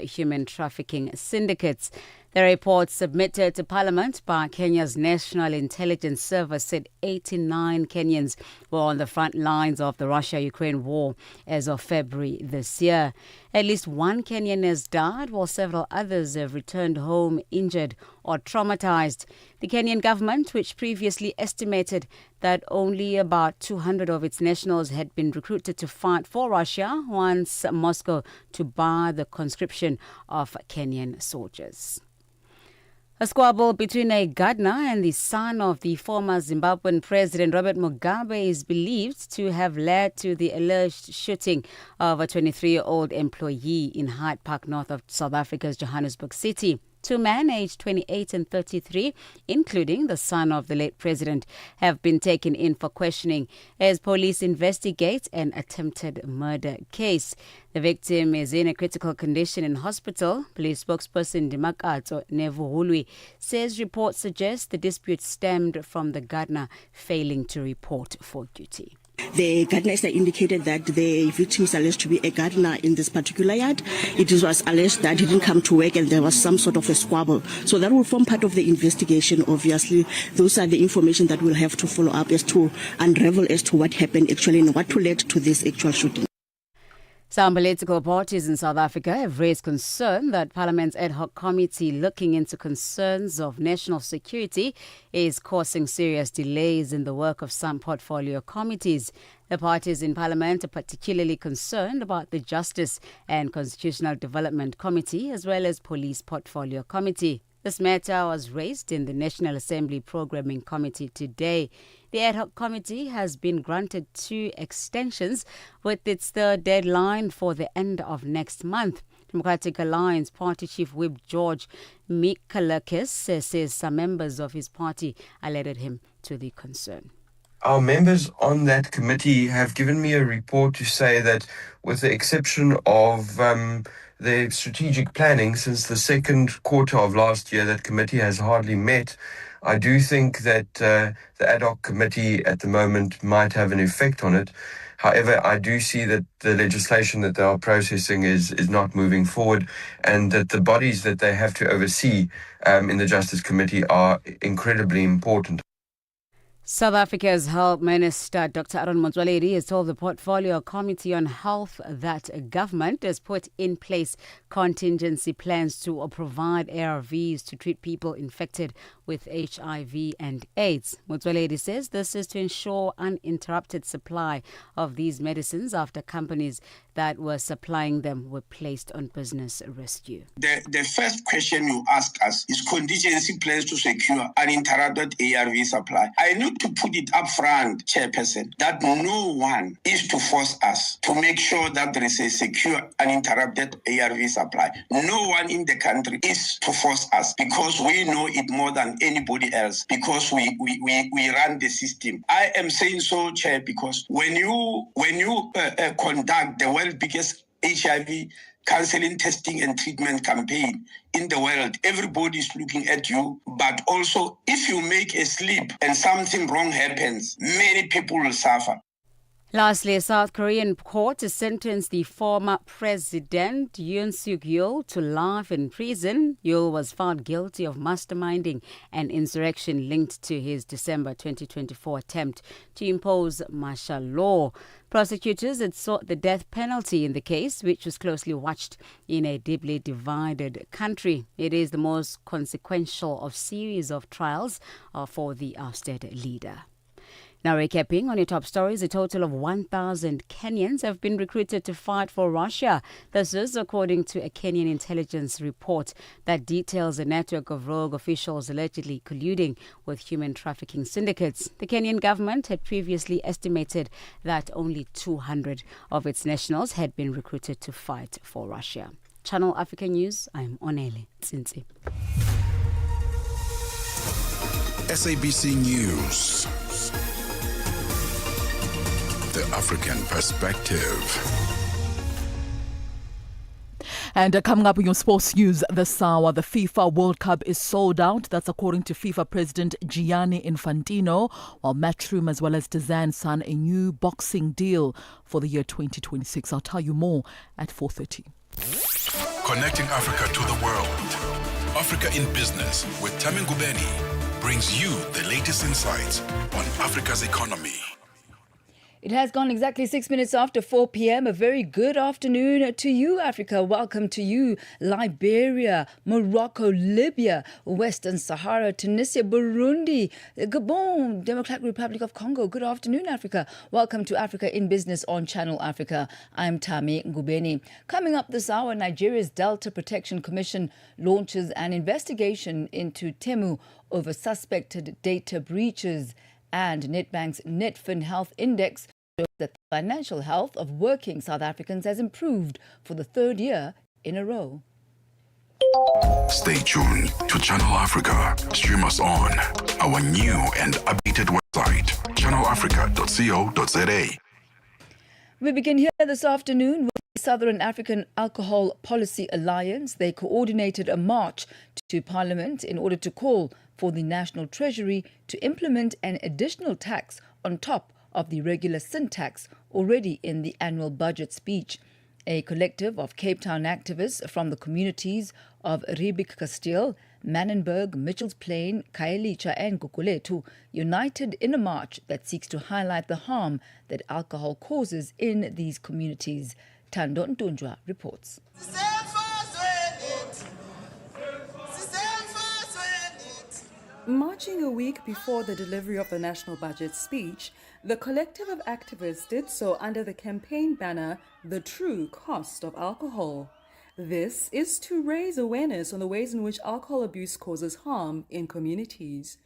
human trafficking syndicates. The report submitted to Parliament by Kenya's National Intelligence Service said 89 Kenyans were on the front lines of the Russia-Ukraine war as of February this year. At least one Kenyan has died, while several others have returned home injured or traumatized. The Kenyan government, which previously estimated that only about 200 of its nationals had been recruited to fight for Russia, wants Moscow to bar the conscription of Kenyan soldiers. A squabble between a gardener and the son of the former Zimbabwean President Robert Mugabe is believed to have led to the alleged shooting of a 23-year-old employee in Hyde Park, north of South Africa's Johannesburg City. Two men aged 28 and 33, including the son of the late president, have been taken in for questioning as police investigate an attempted murder case. The victim is in a critical condition in hospital. Police spokesperson Dimakato Nevuhulwi says reports suggest the dispute stemmed from the gardener failing to report for duty. The gardeners indicated that the victim is alleged to be a gardener in this particular yard. It was alleged that he didn't come to work and there was some sort of a squabble. So that will form part of the investigation, obviously. Those are the information that we'll have to follow up as to unravel as to what happened actually and what led to this actual shooting. Some political parties in South Africa have raised concern that Parliament's ad hoc committee looking into concerns of national security is causing serious delays in the work of some portfolio committees. The parties in Parliament are particularly concerned about the Justice and Constitutional Development Committee as well as Police Portfolio Committee. This matter was raised in the National Assembly Programming Committee today. The ad hoc committee has been granted 2 extensions, with its third deadline for the end of next month. Democratic Alliance Party Chief Whip George Mikalakis says some members of his party alerted him to the concern. Our members on that committee have given me a report to say that with the exception of the strategic planning since the second quarter of last year, that committee has hardly met. I do think that the ad hoc committee at the moment might have an effect on it. However, I do see that the legislation that they are processing is not moving forward, and that the bodies that they have to oversee in the Justice Committee are incredibly important. South Africa's Health Minister Dr. Aaron Motsoaledi has told the Portfolio Committee on Health that government has put in place contingency plans to provide ARVs to treat people infected with HIV and AIDS. Motsoaledi says this is to ensure uninterrupted supply of these medicines after companies that were supplying them were placed on business rescue. The first question you ask us is contingency plans to secure uninterrupted ARV supply. I need to put it up front, Chairperson, that no one is to force us to make sure that there is a secure uninterrupted ARV supply. No one in the country is to force us, because we know it more than anybody else, because we run the system. I am saying so, Chair, because when you conduct the world's biggest HIV counseling, testing and treatment campaign in the world, everybody is looking at you. But also, if you make a slip and something wrong happens, many people will suffer. Lastly, a South Korean court has sentenced the former president Yoon Suk-yeol to life in prison. Yeol was found guilty of masterminding an insurrection linked to his December 2024 attempt to impose martial law. Prosecutors had sought the death penalty in the case, which was closely watched in a deeply divided country. It is the most consequential of series of trials for the ousted leader. Now recapping on your top stories, a total of 1,000 Kenyans have been recruited to fight for Russia. This is according to a Kenyan intelligence report that details a network of rogue officials allegedly colluding with human trafficking syndicates. The Kenyan government had previously estimated that only 200 of its nationals had been recruited to fight for Russia. Channel Africa News, I'm Onele Tsinzi. SABC News. The African perspective. And coming up in your sports news this hour, the FIFA World Cup is sold out. That's according to FIFA President Gianni Infantino, while Matchroom as well as DAZN sign a new boxing deal for the year 2026. I'll tell you more at 4:30. Connecting Africa to the world. Africa in Business with Thami Ngubeni brings you the latest insights on Africa's economy. It has gone exactly 6 minutes after 4 p.m. A very good afternoon to you, Africa. Welcome to you, Liberia, Morocco, Libya, Western Sahara, Tunisia, Burundi, Gabon, Democratic Republic of Congo. Good afternoon, Africa. Welcome to Africa in Business on Channel Africa. I'm Thami Ngubeni. Coming up this hour, Nigeria's Delta Protection Commission launches an investigation into Temu over suspected data breaches. And Nedbank's Netfin Health Index shows that the financial health of working South Africans has improved for the third year in a row. Stay tuned to Channel Africa. Stream us on our new and updated website, channelafrica.co.za. We begin here this afternoon with the Southern African Alcohol Policy Alliance. They coordinated a march to Parliament in order to call for the National Treasury to implement an additional tax on top of the regular sin tax already in the annual budget speech. A collective of Cape Town activists from the communities of Riebeek Kasteel, Manenberg, Mitchells Plain, Khayelitsha and Gugulethu united in a march that seeks to highlight the harm that alcohol causes in these communities. Thando Ntunjwa reports. Marching a week before the delivery of the national budget speech, the collective of activists did so under the campaign banner, The True Cost of Alcohol. This is to raise awareness on the ways in which alcohol abuse causes harm in communities.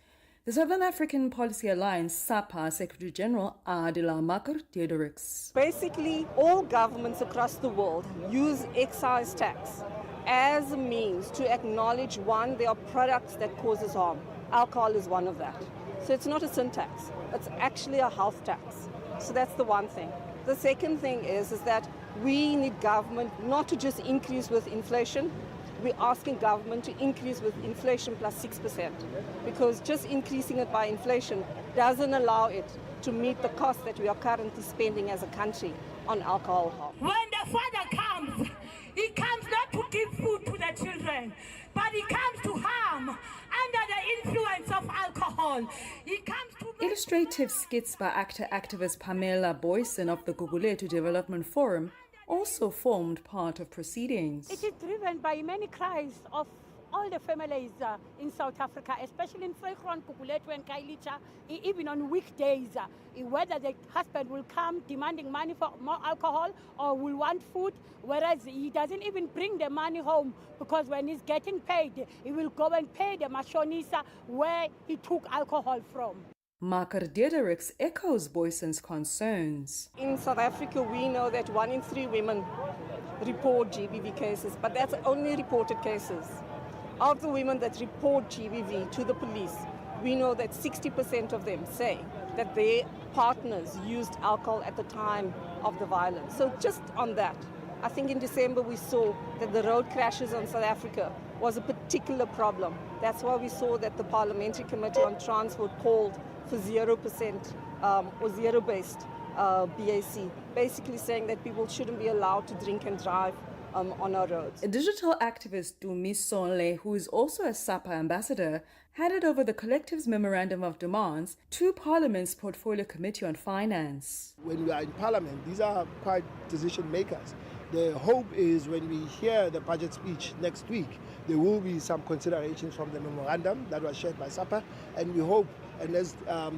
The Southern African Policy Alliance, SAPA Secretary General Adila Makar-Diedericks. Basically, all governments across the world use excise tax as a means to acknowledge, one, there are products that causes harm. Alcohol is one of that. So it's not a sin tax, it's actually a health tax. So that's the one thing. The second thing is that we need government not to just increase with inflation. We're asking government to increase with inflation plus 6%, because just increasing it by inflation doesn't allow it to meet the cost that we are currently spending as a country on alcohol harm. When the Father comes, he comes not to give food to the children, but he comes to harm under the influence of alcohol. He comes to... Illustrative skits by activist Pamela Boyson of the Gugulethu Development Forum also formed part of proceedings. It is driven by many cries of all the families in South Africa, especially in Vryheid, Gugulethu and Khayelitsha, even on weekdays, whether the husband will come demanding money for more alcohol or will want food, whereas he doesn't even bring the money home, because when he's getting paid, he will go and pay the mashonisa where he took alcohol from. Makar-Diedericks echoes Boyson's concerns. In South Africa, we know that 1 in 3 women report GBV cases, but that's only reported cases. Of the women that report GBV to the police, we know that 60% of them say that their partners used alcohol at the time of the violence. So just on that, I think in December we saw that the road crashes on South Africa was a particular problem. That's why we saw that the Parliamentary Committee on Transport called for 0% or zero-based BAC, basically saying that people shouldn't be allowed to drink and drive on our roads. A digital activist, Dumi Sonle, who is also a SAPA ambassador, handed over the collective's memorandum of demands to Parliament's Portfolio Committee on Finance. When we are in Parliament, these are quite decision makers. The hope is when we hear the budget speech next week, there will be some considerations from the memorandum that was shared by SAPA, and we hope, and as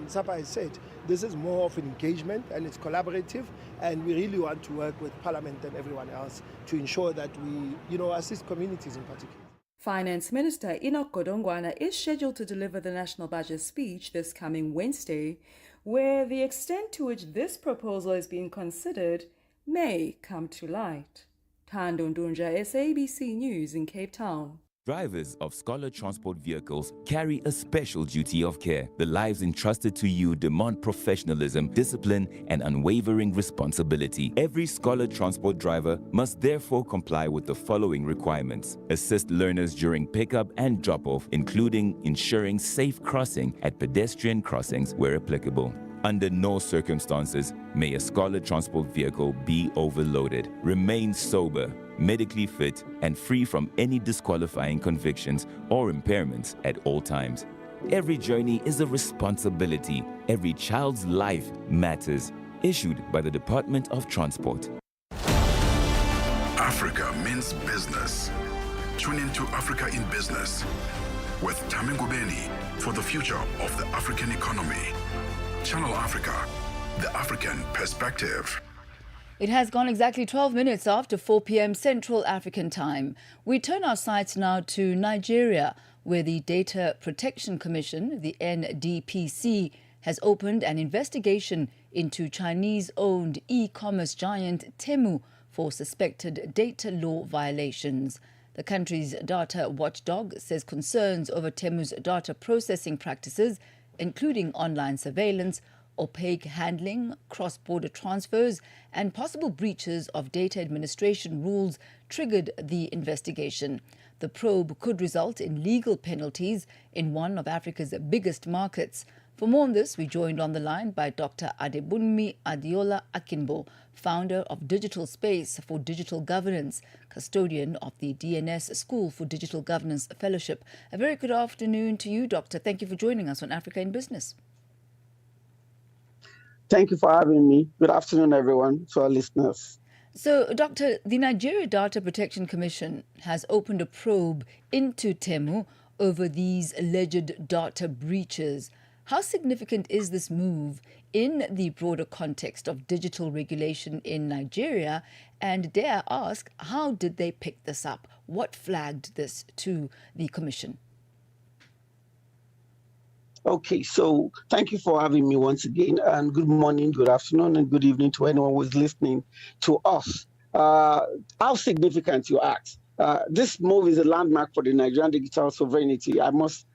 SAPA has said, this is more of an engagement and it's collaborative, and we really want to work with Parliament and everyone else to ensure that we, assist communities in particular. Finance Minister Enoch Godongwana is scheduled to deliver the national budget speech this coming Wednesday, where the extent to which this proposal is being considered may come to light. Thando Ndunja, SABC News in Cape Town. Drivers of Scholar Transport vehicles carry a special duty of care. The lives entrusted to you demand professionalism, discipline, and unwavering responsibility. Every Scholar Transport driver must therefore comply with the following requirements: assist learners during pickup and drop-off, including ensuring safe crossing at pedestrian crossings where applicable. Under no circumstances may a Scholar Transport vehicle be overloaded. Remain sober. medically fit, and free from any disqualifying convictions or impairments at all times. Every journey is a responsibility. Every child's life matters. Issued by the Department of Transport. Africa means business. Tune into Africa in Business with Thami Ngubeni for the future of the African economy. Channel Africa, the African perspective. It has gone exactly 12 minutes after 4 p.m. Central African Time. We turn our sights now to Nigeria, where the Data Protection Commission, the NDPC, has opened an investigation into Chinese-owned e-commerce giant Temu for suspected data law violations. The country's data watchdog says concerns over Temu's data processing practices, including online surveillance, opaque handling, cross-border transfers, and possible breaches of data administration rules triggered the investigation. The probe could result in legal penalties in one of Africa's biggest markets. For more on this, we joined on the line by Dr. Adebunmi Adiola Akinbo, founder of Digital Space for Digital Governance, custodian of the DNS School for Digital Governance Fellowship. A very good afternoon to you, Doctor. Thank you for joining us on Africa in Business. Thank you for having me. Good afternoon, everyone, to our listeners. So, Doctor, the Nigeria Data Protection Commission has opened a probe into Temu over these alleged data breaches. How significant is this move in the broader context of digital regulation in Nigeria? And dare I ask, how did they pick this up? What flagged this to the Commission? Okay, so thank you for having me once again, and good morning, good afternoon, and good evening to anyone who is listening to us. How significant, you ask? This move is a landmark for the Nigerian digital sovereignty, I must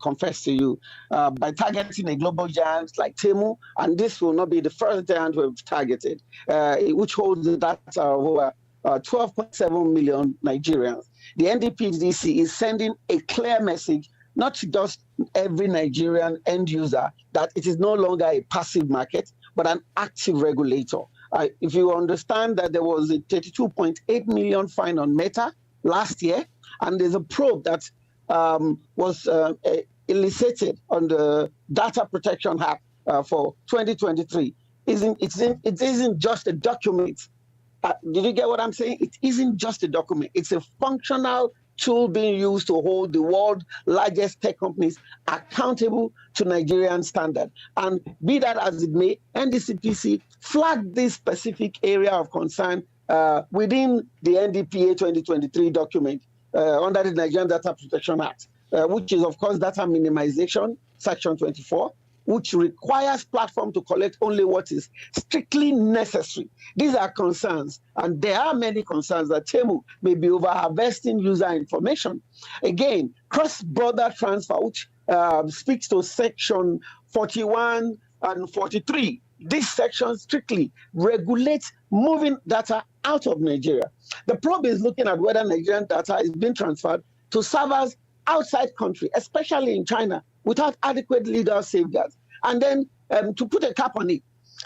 confess to you, by targeting a global giant like Temu, and this will not be the first giant we've targeted, which holds the data of over 12.7 million Nigerians. The NDPDC is sending a clear message, not to just every Nigerian end user, that it is no longer a passive market, but an active regulator. If you understand that there was a 32.8 million fine on Meta last year, and there's a probe that was elicited on the Data Protection Act for 2023. It isn't just a document. Did you get what I'm saying? It isn't just a document. It's a functional tool being used to hold the world's largest tech companies accountable to Nigerian standard. And be that as it may, NDCPC flagged this specific area of concern within the NDPA 2023 document under the Nigerian Data Protection Act, which is, of course, data minimization, Section 24, which requires platform to collect only what is strictly necessary. These are concerns, and there are many concerns that Temu may be over-harvesting user information. Again, cross-border transfer, which speaks to Section 41 and 43. This section strictly regulates moving data out of Nigeria. The probe is looking at whether Nigerian data is being transferred to servers outside country, especially in China, without adequate legal safeguards. And then to put a cap on it,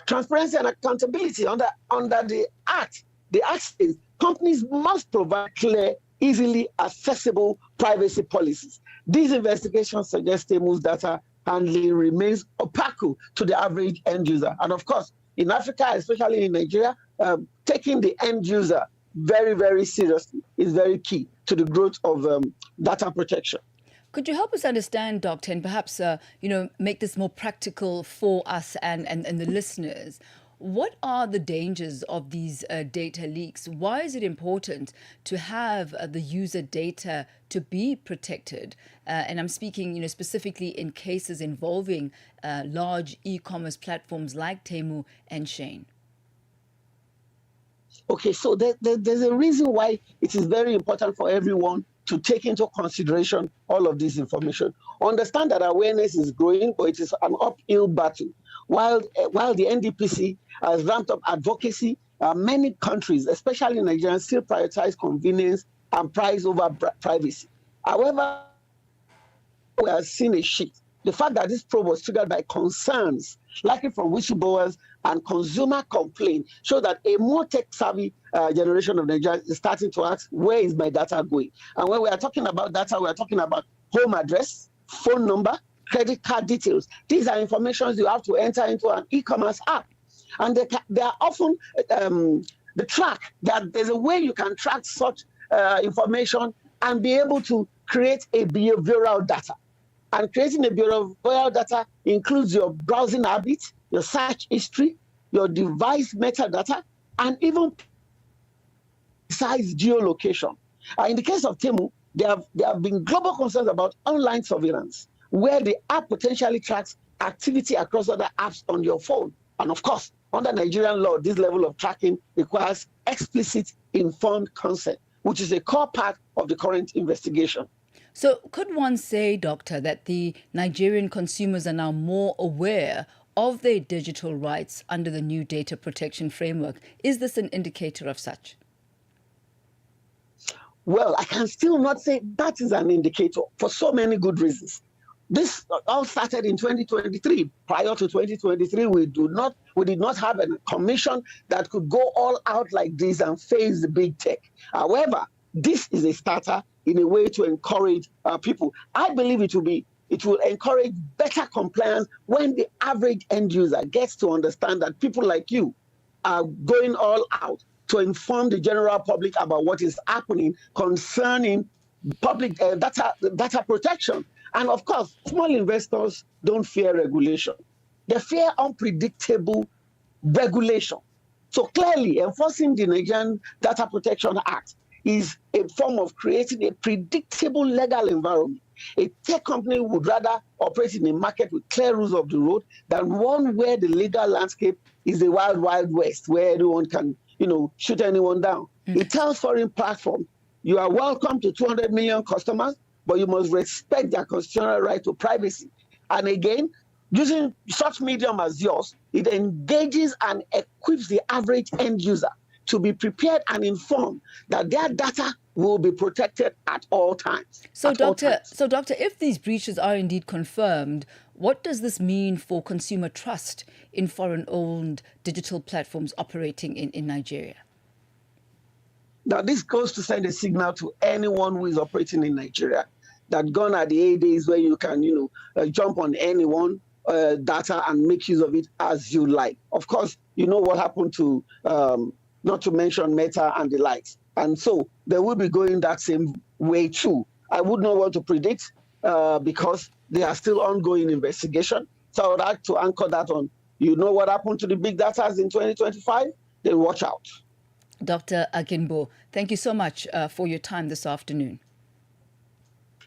transparency and accountability under the Act. The Act says companies must provide clear, easily accessible privacy policies. These investigations suggest Temu's data handling remains opaque to the average end user. And of course, in Africa, especially in Nigeria, taking the end user very, very seriously is very key to the growth of data protection. Could you help us understand, Doctor, and perhaps make this more practical for us and the listeners? What are the dangers of these data leaks? Why is it important to have the user data to be protected? And I'm speaking, specifically in cases involving large e-commerce platforms like Temu and Shein. Okay, so there's a reason why it is very important for everyone to take into consideration all of this information. Understand that awareness is growing, but it is an uphill battle. While the NDPC has ramped up advocacy, many countries, especially Nigeria, still prioritize convenience and price over privacy. However, we have seen a shift. The fact that this probe was triggered by concerns, likely from whistleblowers and consumer complaint show that a more tech-savvy generation of Nigerians is starting to ask, where is my data going? And when we are talking about data, we are talking about home address, phone number, credit card details. These are information you have to enter into an e-commerce app. And they are often the track. There's a way you can track such information and be able to create a behavioral data. And creating a behavioral data includes your browsing habits, your search history, your device metadata, and even precise geolocation. In the case of Temu, there have been global concerns about online surveillance, where the app potentially tracks activity across other apps on your phone. And of course, under Nigerian law, this level of tracking requires explicit informed consent, which is a core part of the current investigation. So could one say, Doctor, that the Nigerian consumers are now more aware of their digital rights under the new data protection framework? Is this an indicator of such? Well, I can still not say that is an indicator for so many good reasons. This all started in 2023. Prior to 2023, we did not have a commission that could go all out like this and face the big tech. However, this is a starter in a way to encourage people. I believe it will encourage better compliance when the average end user gets to understand that people like you are going all out to inform the general public about what is happening concerning public data protection. And of course, small investors don't fear regulation. They fear unpredictable regulation. So clearly, enforcing the Nigerian Data Protection Act is a form of creating a predictable legal environment. A tech company would rather operate in a market with clear rules of the road than one where the legal landscape is the wild, wild west, where anyone can, shoot anyone down. It tells foreign platforms, you are welcome to 200 million customers, but you must respect their constitutional right to privacy. And again, using such medium as yours, it engages and equips the average end user to be prepared and informed that their data will be protected at all times. So, Doctor, if these breaches are indeed confirmed, what does this mean for consumer trust in foreign-owned digital platforms operating in Nigeria? Now, this goes to send a signal to anyone who is operating in Nigeria that gone are the days where you can, jump on anyone data and make use of it as you like. Of course, you know what happened to, not to mention Meta and the likes. And so they will be going that same way too. I would not want to predict because they are still ongoing investigation. So I would like to anchor that on, what happened to the big data in 2025? Then watch out. Dr. Akinbo, thank you so much for your time this afternoon.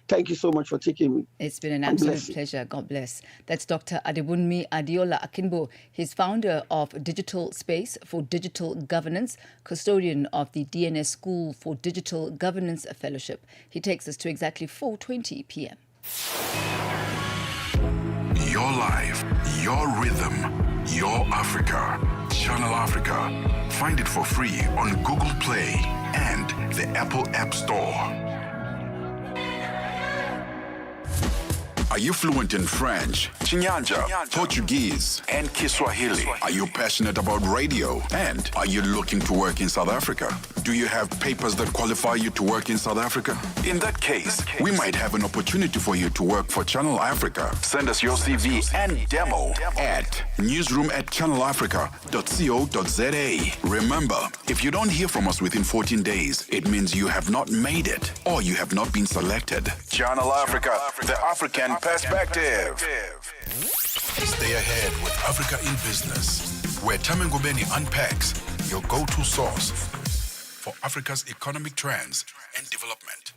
Thank you so much for taking me. It's been an absolute pleasure. God bless. That's Dr. Adebunmi Adiola Akinbo. He's founder of Digital Space for Digital Governance, custodian of the DNS School for Digital Governance Fellowship. He takes us to exactly 4:20 p.m. Your life, your rhythm, your Africa. Channel Africa. Find it for free on Google Play and the Apple App Store. Are you fluent in French, Chinyanja, Portuguese, and Kiswahili? Are you passionate about radio? And are you looking to work in South Africa? Do you have papers that qualify you to work in South Africa? In that case, we might have an opportunity for you to work for Channel Africa. Send us your CV and demo at newsroom@channelafrica.co.za. Remember, if you don't hear from us within 14 days, it means you have not made it or you have not been selected. Channel Africa, the African perspective. Stay ahead with Africa in Business, where Thami Ngubeni unpacks your go-to source for Africa's economic trends and development.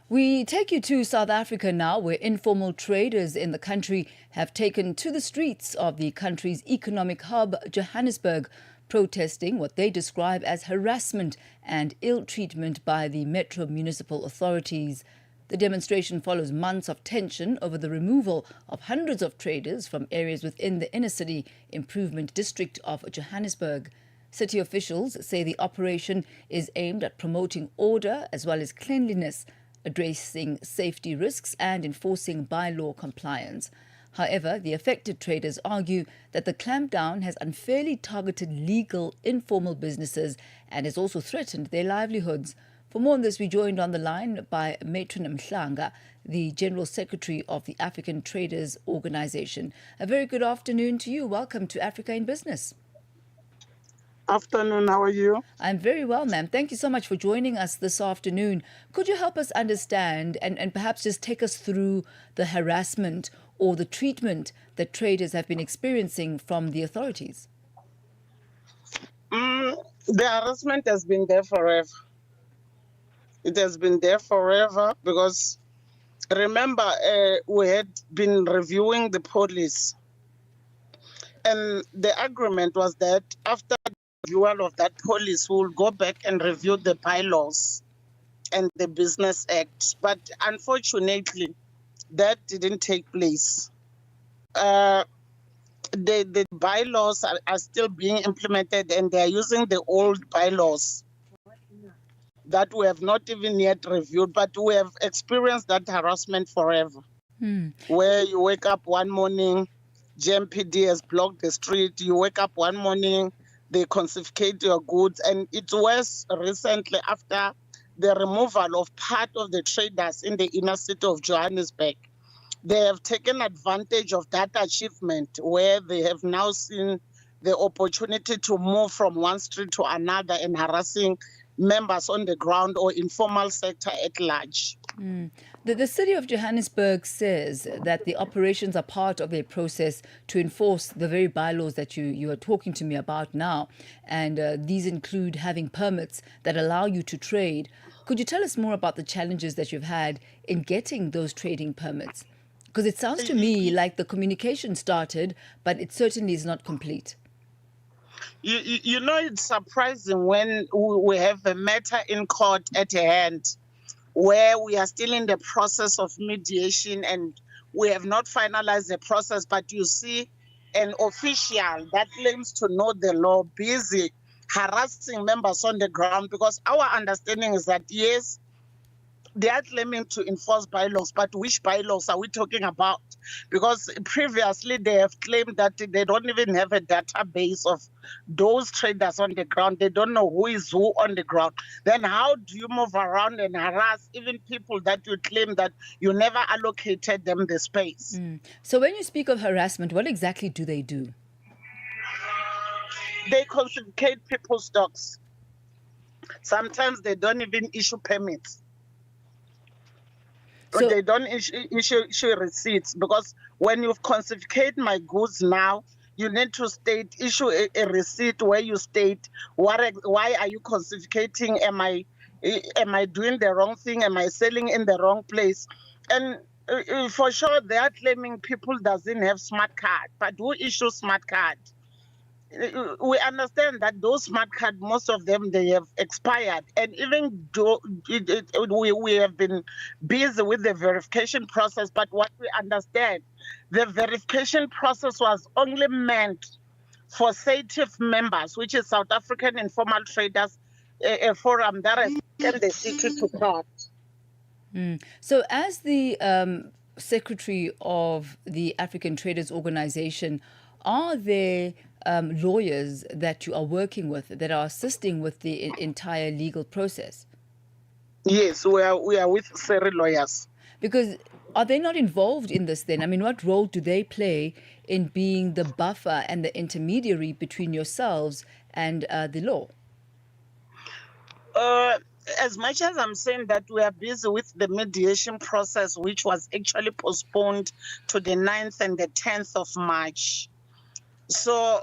We take you to South Africa now, where informal traders in the country have taken to the streets of the country's economic hub, Johannesburg, protesting what they describe as harassment and ill treatment by the Metro municipal authorities. The demonstration follows months of tension over the removal of hundreds of traders from areas within the inner city improvement district of Johannesburg. City officials say the operation is aimed at promoting order as well as cleanliness, addressing safety risks and enforcing bylaw compliance. However, the affected traders argue that the clampdown has unfairly targeted legal, informal businesses and has also threatened their livelihoods. For more on this, we joined on the line by Matron Mhlanga, the General Secretary of the African Traders Organization. A very good afternoon to you. Welcome to Africa in Business. Afternoon, how are you? I'm very well, ma'am. Thank you so much for joining us this afternoon. Could you help us understand and perhaps just take us through the harassment or the treatment that traders have been experiencing from the authorities? The harassment has been there forever. It has been there forever because, remember, we had been reviewing the policy. And the agreement was that after the renewal of that policy, we'll go back and review the bylaws and the Business Act. But unfortunately, that didn't take place. The bylaws are still being implemented, and they are using the old bylaws that we have not even yet reviewed, but we have experienced that harassment forever. Where you wake up one morning, GMPD has blocked the street. You wake up one morning, they confiscate your goods. And it's worse recently after the removal of part of the traders in the inner city of Johannesburg. They have taken advantage of that achievement where they have now seen the opportunity to move from one street to another and harassing members on the ground or informal sector at large. The city of Johannesburg says that the operations are part of a process to enforce the very bylaws that you are talking to me about now. And these include having permits that allow you to trade. Could you tell us more about the challenges that you've had in getting those trading permits? Because it sounds to me like the communication started, but it certainly is not complete. You know, it's surprising when we have a matter in court at hand where we are still in the process of mediation and we have not finalized the process, but you see an official that claims to know the law busy harassing members on the ground, because our understanding is that, yes, they are claiming to enforce bylaws, but which bylaws are we talking about? Because previously they have claimed that they don't even have a database of those traders on the ground. They don't know who is who on the ground. Then how do you move around and harass even people that you claim that you never allocated them the space? So when you speak of harassment, what exactly do they do? They confiscate people's stocks. Sometimes they don't even issue permits. So they don't issue receipts, because when you confiscate my goods now, you need to issue a receipt where you state why are you confiscating? Am I doing the wrong thing? Am I selling in the wrong place? And for sure, they are claiming people doesn't have smart card, but who issues smart card? We understand that those smart cards, most of them, they have expired. And even though we have been busy with the verification process, but what we understand, the verification process was only meant for SATIF members, which is South African Informal Traders, a forum that has taken the city to court. So as the Secretary of the African Traders Organization, are there lawyers that you are working with that are assisting with the entire legal process? Yes, we are with several lawyers. Because are they not involved in this then? I mean, what role do they play in being the buffer and the intermediary between yourselves and the law? As much as I'm saying that we are busy with the mediation process, which was actually postponed to the 9th and the 10th of March. So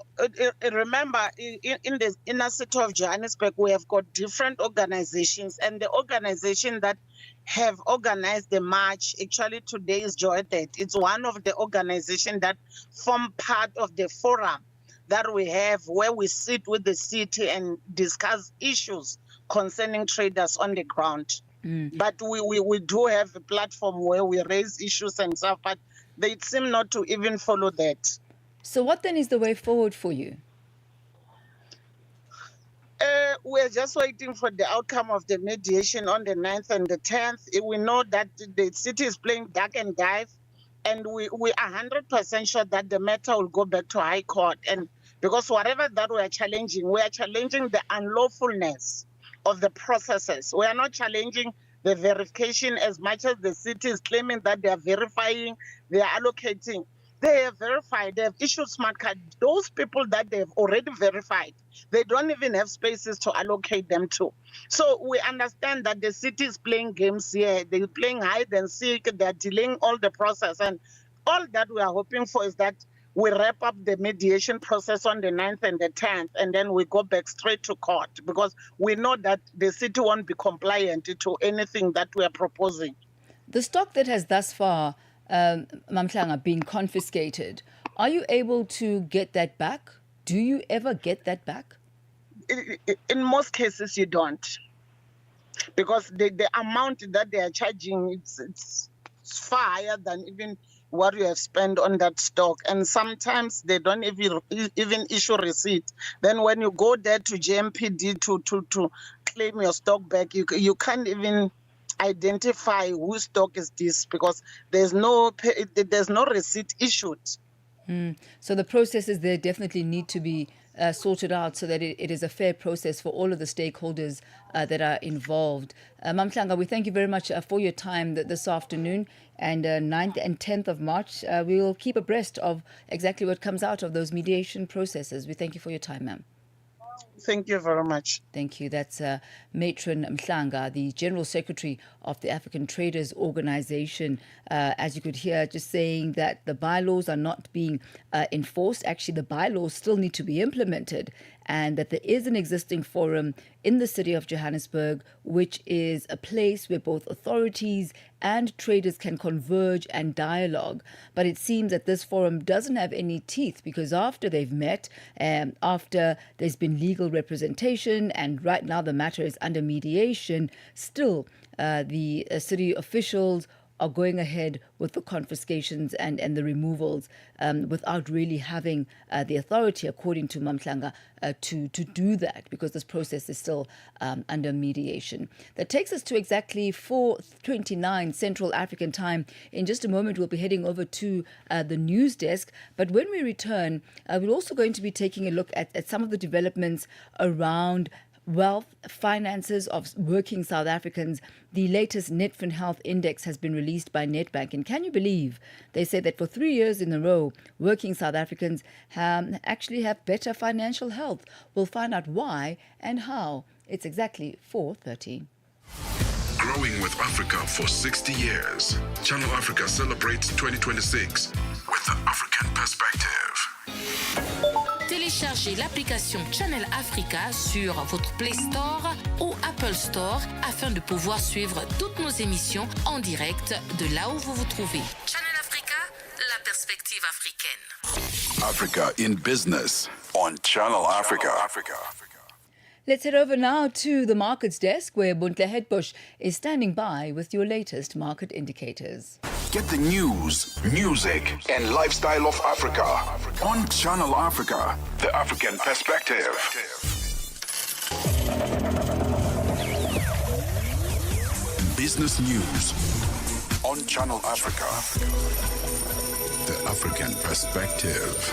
remember, in the inner city of Johannesburg, we have got different organizations, and the organization that have organized the march, actually today is Joedet. It's one of the organizations that form part of the forum that we have, where we sit with the city and discuss issues concerning traders on the ground. But we do have a platform where we raise issues and stuff, but they seem not to even follow that. So what then is the way forward for you? We're just waiting for the outcome of the mediation on the 9th and the 10th. We know that the city is playing duck and dive And we are 100% sure that the matter will go back to High Court. And because whatever that we are challenging the unlawfulness of the processes. We are not challenging the verification as much as the city is claiming that they are verifying, they are allocating. They have verified, they have issued smart cards. Those people that they have already verified, they don't even have spaces to allocate them to. So we understand that the city is playing games here. They're playing hide and seek. They're delaying all the process. And all that we are hoping for is that we wrap up the mediation process on the 9th and the 10th, and then we go back straight to court, because we know that the city won't be compliant to anything that we are proposing. The stock that has thus far, Mamhlanga, been confiscated, are you able to get that back? Do you ever get that back? In most cases, you don't. Because the amount that they are charging, it's far higher than even what you have spent on that stock. And sometimes they don't even issue receipt. Then when you go there to JMPD to claim your stock back, you can't even identify whose stock is this, because there's no receipt issued. So the processes there definitely need to be sorted out so that it is a fair process for all of the stakeholders that are involved. Mamhlanga, we thank you very much for your time this afternoon. And 9th and 10th of March, we will keep abreast of exactly what comes out of those mediation processes. We thank you for your time, ma'am. Thank you very much. Thank you. That's Matron Mhlanga, the General Secretary of the African Traders Organization. As you could hear, just saying that the bylaws are not being enforced. Actually, the bylaws still need to be implemented, and that there is an existing forum in the city of Johannesburg, which is a place where both authorities and traders can converge and dialogue. But it seems that this forum doesn't have any teeth, because after they've met, after there's been legal representation, and right now the matter is under mediation, still the city officials are going ahead with the confiscations and the removals without really having the authority, according to Mamhlanga, to do that, because this process is still under mediation. That takes us to exactly 4:29 Central African time. In just a moment, we'll be heading over to the news desk. But when we return, we're also going to be taking a look at some of the developments around wealth, finances of working South Africans. The latest Netfin Health Index has been released by Nedbank. And can you believe they say that for 3 years in a row, working South Africans actually have better financial health? We'll find out why and how. It's exactly 4:13. Growing with Africa for 60 years. Channel Africa celebrates 2026 with the African perspective. Téléchargez l'application Channel Africa sur votre Play Store ou Apple Store afin de pouvoir suivre toutes nos émissions en direct de là où vous vous trouvez. Channel Africa, la perspective africaine. Africa in Business on Channel Africa. Let's head over now to the markets desk, where Buntle Hedbush is standing by with your latest market indicators. Get the news, music, and lifestyle of Africa on Channel Africa, the African perspective. Business news on Channel Africa, the African perspective.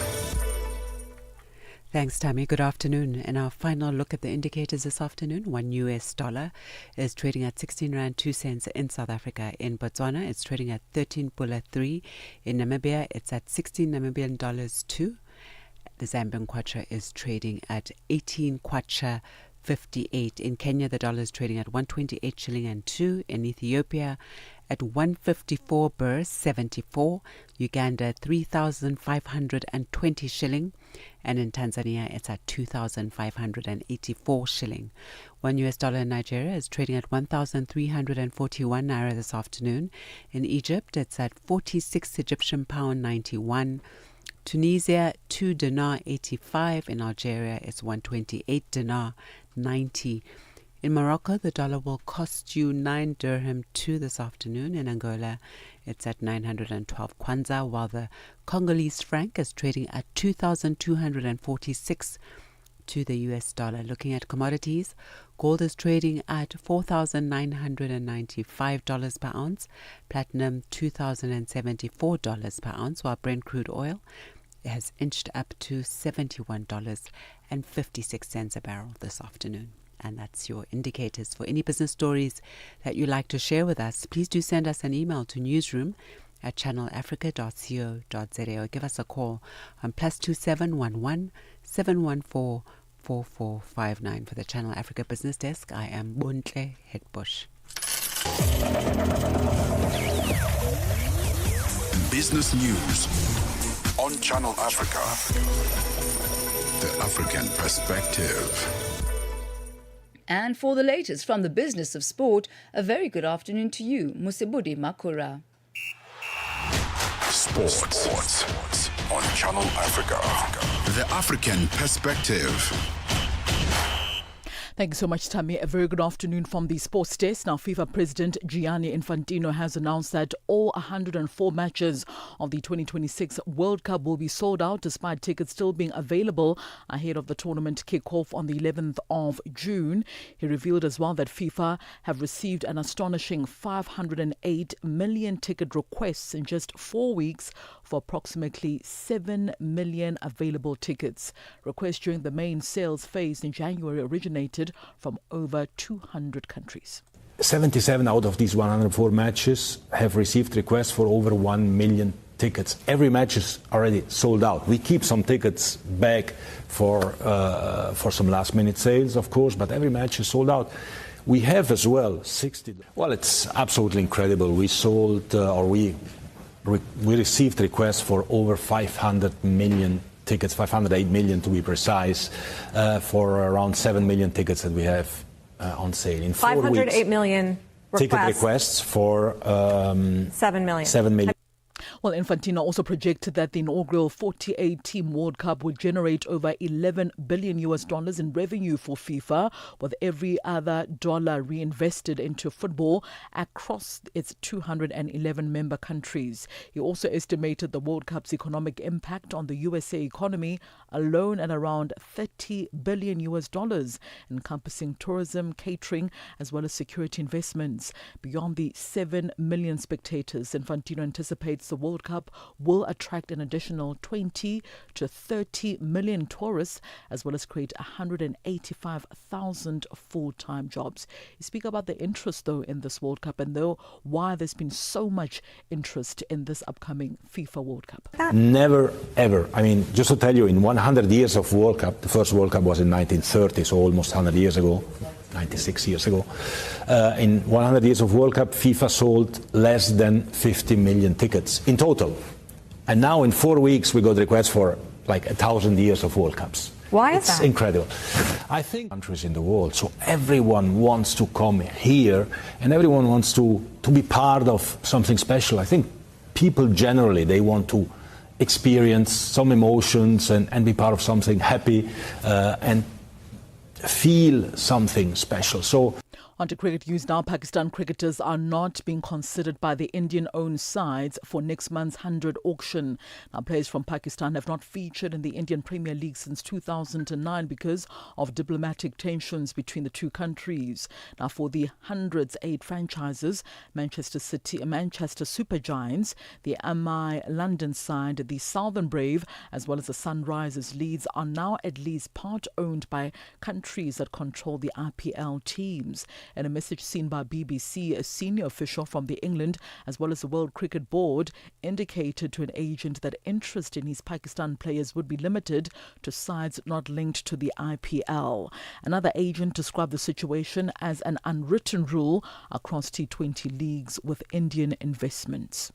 Thanks, Thami. Good afternoon. And our final look at the indicators this afternoon. $1 is trading at 16 Rand 2 cents in South Africa. In Botswana, it's trading at 13.3. In Namibia, it's at 16 Namibian dollars 2. The Zambian kwacha is trading at 18 kwacha 58. In Kenya, the dollar is trading at 128 shilling and 2. In Ethiopia, at 154 birr 74. Uganda, 3,520 shilling. And in Tanzania, it's at 2,584 shilling. $1 in Nigeria is trading at 1,341 naira this afternoon. In Egypt, it's at 46 Egyptian pound 91. Tunisia, 2 dinar 85. In Algeria, it's 128 dinar 90. In Morocco, the dollar will cost you 9 dirham 2 this afternoon. In Angola, it's at 912 kwanza, while the Congolese franc is trading at 2,246 to the US dollar. Looking at commodities, gold is trading at $4,995 per ounce, platinum $2,074 per ounce, while Brent crude oil has inched up to $71.56 a barrel this afternoon. And that's your indicators. For any business stories that you'd like to share with us, please do send us an email to newsroom@channelafrica.co.za or give us a call on +2711 714 4459. For the Channel Africa Business Desk, I am Bontle Hetbush. Business News on Channel Africa. The African Perspective. And for the latest from the business of sport, a very good afternoon to you, Musibudi Makura. Sports on Channel Africa. The African Perspective. Thank you so much, Thami. A very good afternoon from the sports desk. Now, FIFA President Gianni Infantino has announced that all 104 matches of the 2026 World Cup will be sold out, despite tickets still being available ahead of the tournament kick-off on the 11th of June. He revealed as well that FIFA have received an astonishing 508 million ticket requests in just 4 weeks for approximately 7 million available tickets. Requests during the main sales phase in January originated from over 200 countries. 77 out of these 104 matches have received requests for over 1 million tickets. Every match is already sold out. We keep some tickets back for some last-minute sales, of course, but every match is sold out. We have as well 60. Well, it's absolutely incredible. We sold, we received requests for over 500 million tickets, 508 million to be precise, for around 7 million tickets that we have on sale. In 4 weeks, 508 million ticket requests for 7 million. 7 million. Well, Infantino also projected that the inaugural 48-team World Cup would generate over $11 billion in revenue for FIFA, with every other dollar reinvested into football across its 211 member countries. He also estimated the World Cup's economic impact on the USA economy alone at around $30 billion, encompassing tourism, catering, as well as security investments. Beyond the 7 million spectators, Infantino anticipates the World Cup will attract an additional 20 to 30 million tourists, as well as create 185,000 full-time jobs. You speak about the interest, though, in this World Cup, and though why there's been so much interest in this upcoming FIFA World Cup. Never, ever. I mean, just to tell you, in 100 years of World Cup, the first World Cup was in 1930, so almost 100 years ago, 96 years ago. In 100 years of World Cup, FIFA sold less than 50 million tickets in total. And now in 4 weeks, we got requests for like 1,000 years of World Cups. Why is It's that? incredible. I think countries in the world, so everyone wants to come here and everyone wants to be part of something special. I think people generally, they want to experience some emotions and be part of something happy and feel something special. So On to cricket news now. Pakistan cricketers are not being considered by the Indian-owned sides for next month's 100 auction. Now, players from Pakistan have not featured in the Indian Premier League since 2009 because of diplomatic tensions between the two countries. Now, for the 108 franchises, Manchester Super Giants, the MI London side, the Southern Brave, as well as the Sunrisers Leeds are now at least part owned by countries that control the IPL teams. In a message seen by BBC, a senior official from the England as well as the World Cricket Board indicated to an agent that interest in his Pakistan players would be limited to sides not linked to the IPL. Another agent described the situation as an unwritten rule across T20 leagues with Indian investments.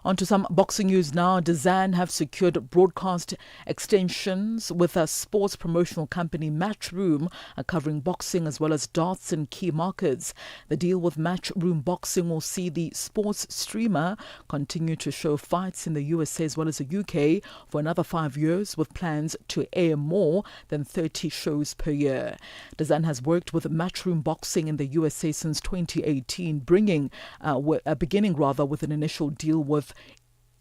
On to some boxing news now. DAZN have secured broadcast extensions with a sports promotional company, Matchroom, covering boxing as well as darts in key markets. The deal with Matchroom Boxing will see the sports streamer continue to show fights in the USA as well as the UK for another 5 years, with plans to air more than 30 shows per year. DAZN has worked with Matchroom Boxing in the USA since 2018, beginning with an initial deal with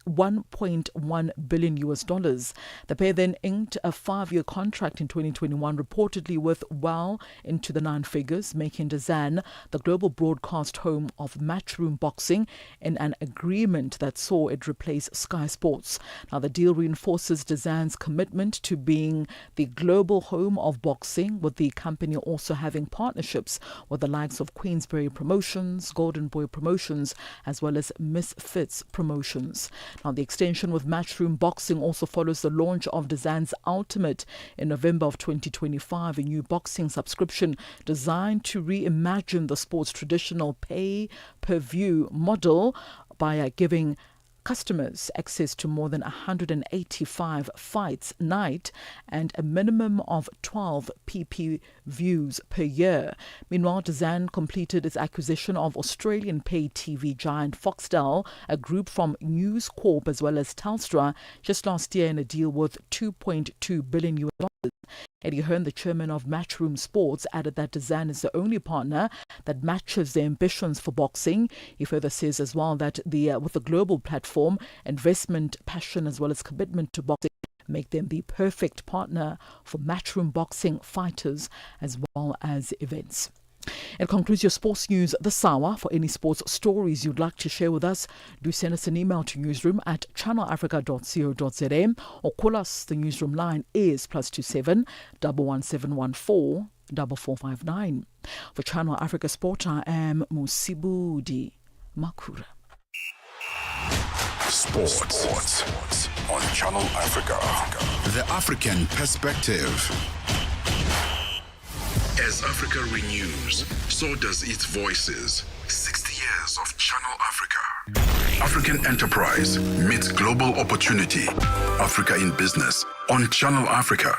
$1.1 billion. The pair then inked a 5-year contract in 2021, reportedly worth well into the 9 figures, making DAZN the global broadcast home of Matchroom Boxing in an agreement that saw it replace Sky Sports. Now, the deal reinforces DAZN's commitment to being the global home of boxing, with the company also having partnerships with the likes of Queensberry Promotions, Golden Boy Promotions, as well as Misfits Promotions. Now, the extension with Matchroom Boxing also follows the launch of DAZN's Ultimate in November of 2025, a new boxing subscription designed to reimagine the sport's traditional pay-per-view model by giving customers access to more than 185 fights a night and a minimum of 12 PP views per year. Meanwhile, DAZN completed its acquisition of Australian pay TV giant Foxtel, a group from News Corp as well as Telstra, just last year in a deal worth $2.2 billion. Eddie Hearn, the chairman of Matchroom Sports, added that DAZN is the only partner that matches their ambitions for boxing. He further says as well that with the global platform, investment, passion as well as commitment to boxing make them the perfect partner for Matchroom Boxing fighters as well as events. It concludes your sports news this hour. For any sports stories you'd like to share with us, do send us an email to newsroom@channelafrica.co.za or call us. The newsroom line is +27 11714 4459. For Channel Africa Sport, I am Musibudi Makura. Sports on Channel Africa. The African perspective. As Africa renews, so does its voices. 60 years of Channel Africa. African enterprise meets global opportunity. Africa in business on Channel Africa.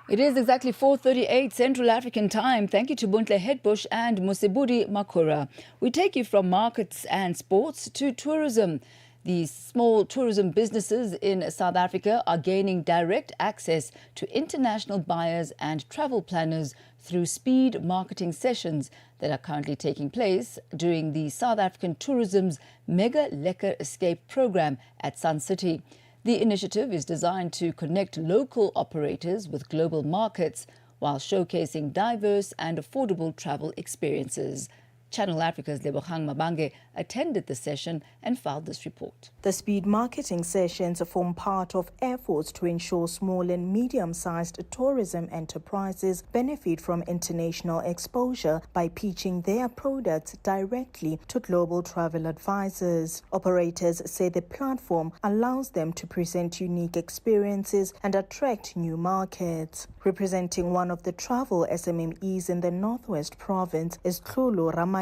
It is exactly 4:38 Central African time. Thank you to Buntle Headbush and Musibudi Makura. We take you from markets and sports to tourism. These small tourism businesses in South Africa are gaining direct access to international buyers and travel planners through speed marketing sessions that are currently taking place during the South African Tourism's Mega Lekker Escape program at Sun City. The initiative is designed to connect local operators with global markets while showcasing diverse and affordable travel experiences. Channel Africa's Lebogang Mabange attended the session and filed this report. The speed marketing sessions form part of efforts to ensure small and medium-sized tourism enterprises benefit from international exposure by pitching their products directly to global travel advisors. Operators say the platform allows them to present unique experiences and attract new markets. Representing one of the travel SMMEs in the Northwest Province is Tlulu Ramaele.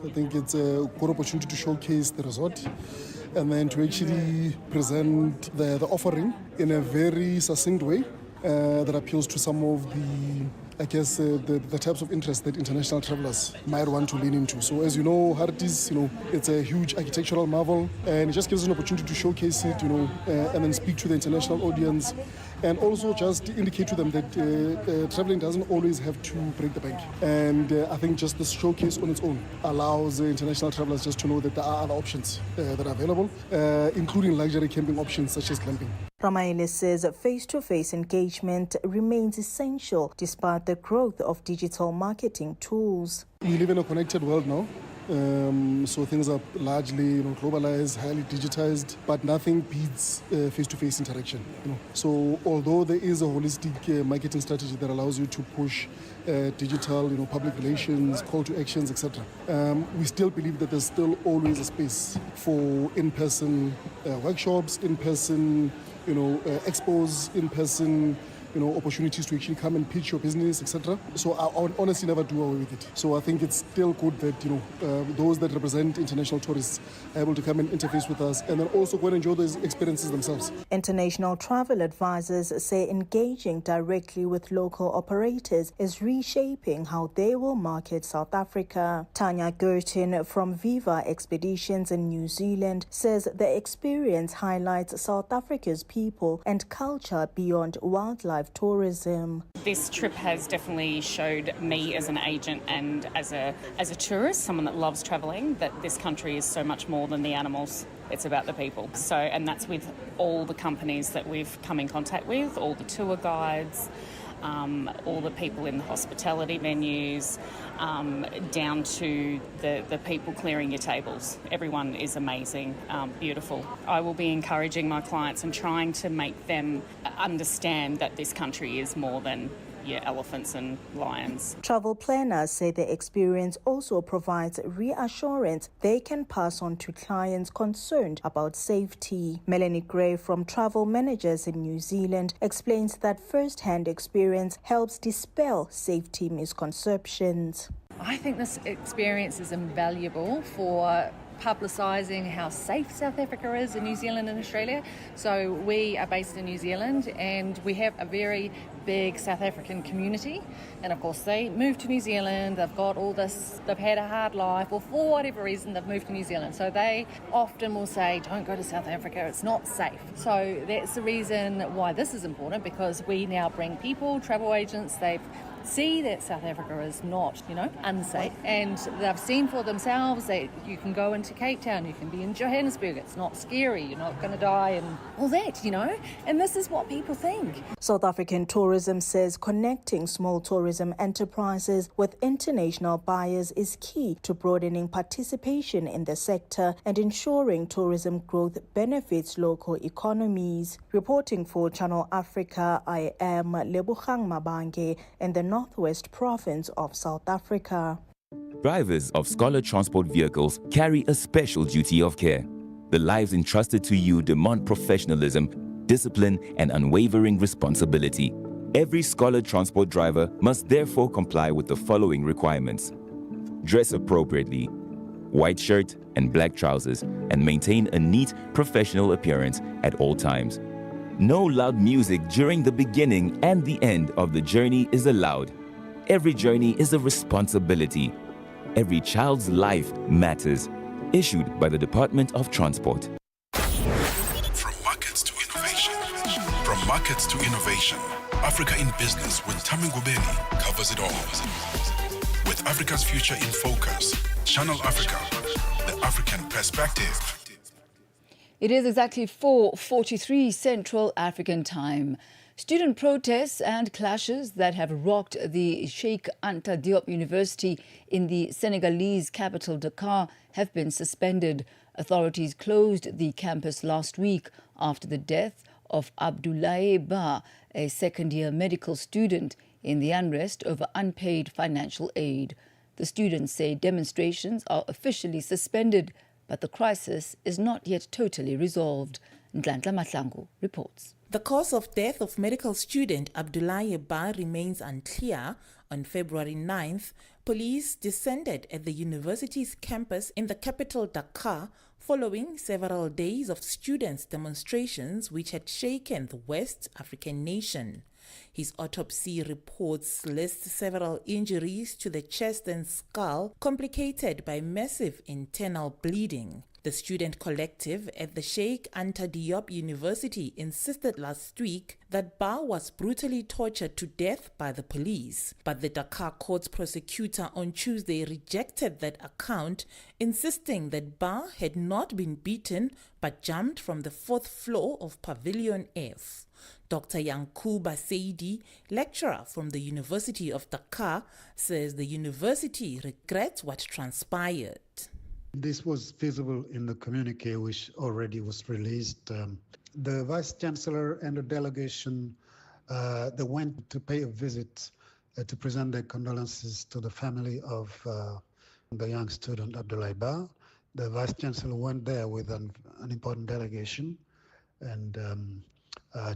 I think it's a good opportunity to showcase the resort and then to actually present the offering in a very succinct way that appeals to some of the types of interest that international travelers might want to lean into. So as you know, Hartis, it's a huge architectural marvel, and it just gives us an opportunity to showcase it, and then speak to the international audience, and also just indicate to them that traveling doesn't always have to break the bank. And I think just this showcase on its own allows international travelers just to know that there are other options that are available, including luxury camping options such as glamping. Ramaele says face-to-face engagement remains essential despite the growth of digital marketing tools. We live in a connected world now. So things are largely globalized, highly digitized, but nothing beats face-to-face interaction. So although there is a holistic marketing strategy that allows you to push digital, public relations, call to actions, etc., we still believe that there's still always a space for in-person workshops, in-person expos, in-person opportunities to actually come and pitch your business, etc. So I would honestly never do away with it. So I think it's still good that those that represent international tourists are able to come and interface with us and then also go and enjoy those experiences themselves. International travel advisors say engaging directly with local operators is reshaping how they will market South Africa. Tanya Gertin from Viva Expeditions in New Zealand says the experience highlights South Africa's people and culture beyond wildlife revive tourism. This trip has definitely showed me as an agent and as a tourist, someone that loves travelling, that this country is so much more than the animals. It's about the people. So, and that's with all the companies that we've come in contact with, all the tour guides, all the people in the hospitality venues, down to the people clearing your tables. Everyone is amazing, beautiful. I will be encouraging my clients and trying to make them understand that this country is more than elephants and lions. Travel planners say the experience also provides reassurance they can pass on to clients concerned about safety. Melanie Gray from Travel Managers in New Zealand explains that first-hand experience helps dispel safety misconceptions. I think this experience is invaluable for publicising how safe South Africa is in New Zealand and Australia. So we are based in New Zealand and we have a very big South African community, and of course they moved to New Zealand, they've got all this, they've had a hard life, or for whatever reason they've moved to New Zealand, so they often will say don't go to South Africa, it's not safe. So that's the reason why this is important, because we now bring people, travel agents, they've see that South Africa is not, unsafe, and they've seen for themselves that you can go into Cape Town, you can be in Johannesburg, it's not scary, you're not going to die and all that, and this is what people think. South African Tourism says connecting small tourism enterprises with international buyers is key to broadening participation in the sector and ensuring tourism growth benefits local economies. Reporting for Channel Africa, I am Lebogang Mabange in the Northwest Province of South Africa. Drivers of Scholar Transport vehicles carry a special duty of care. The lives entrusted to you demand professionalism, discipline, and unwavering responsibility. Every Scholar Transport driver must therefore comply with the following requirements. Dress appropriately, white shirt and black trousers, and maintain a neat, professional appearance at all times. No loud music during the beginning and the end of the journey is allowed. Every journey is a responsibility. Every child's life matters. Issued by the Department of Transport. From markets to innovation. From markets to innovation. Africa in Business with Thami Ngubeni covers it all. With Africa's future in focus, Channel Africa, the African perspective. It is exactly 4:43 Central African Time. Student protests and clashes that have rocked the Sheikh Anta Diop University in the Senegalese capital Dakar have been suspended. Authorities closed the campus last week after the death of Abdoulaye Ba, a second-year medical student, in the unrest over unpaid financial aid. The students say demonstrations are officially suspended, but the crisis is not yet totally resolved. Ndlandla Mahlangu reports. The cause of death of medical student Abdoulaye Ba remains unclear. On February 9th, police descended at the university's campus in the capital Dakar following several days of students' demonstrations which had shaken the West African nation. His autopsy reports list several injuries to the chest and skull complicated by massive internal bleeding. The student collective at the Sheikh Anta Diop University insisted last week that Ba was brutally tortured to death by the police. But the Dakar court's prosecutor on Tuesday rejected that account, insisting that Ba had not been beaten but jumped from the 4th floor of Pavilion F. Dr. Yankuba Seidi, lecturer from the University of Dakar, says the university regrets what transpired. This was visible in the communique which already was released. The Vice-Chancellor and the delegation, they went to pay a visit to present their condolences to the family of the young student Abdoulaye Ba. The Vice-Chancellor went there with an important delegation and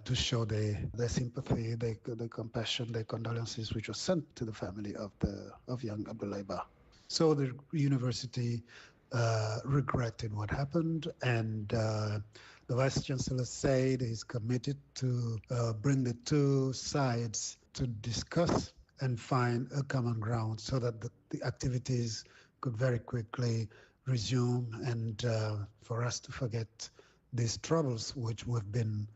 to show their sympathy, their compassion, their condolences, which was sent to the family of young Abdoulaye Ba. So the university regretted what happened, and the Vice-Chancellor said he's committed to bring the two sides to discuss and find a common ground so that the activities could very quickly resume and for us to forget these troubles which we've been